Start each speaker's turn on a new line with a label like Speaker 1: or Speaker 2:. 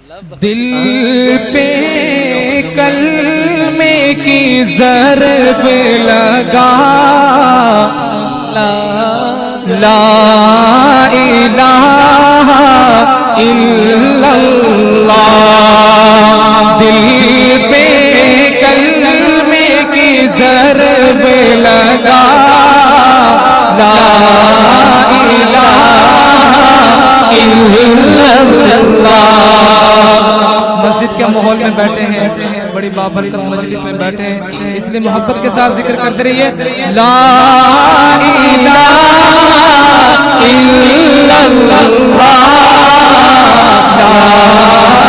Speaker 1: دل پہ کلمے کی ضرب لگا لا الہ الا اللہ، دل پہ کلمے کی ضرب لگا لا الہ الا اللہ۔ مسجد کے ماحول میں بیٹھے ہیں، بڑی بابرکت مجلس میں بیٹھے ہیں، اس لیے محبت کے ساتھ ذکر کرتے رہیے لا الہ الا اللہ، لا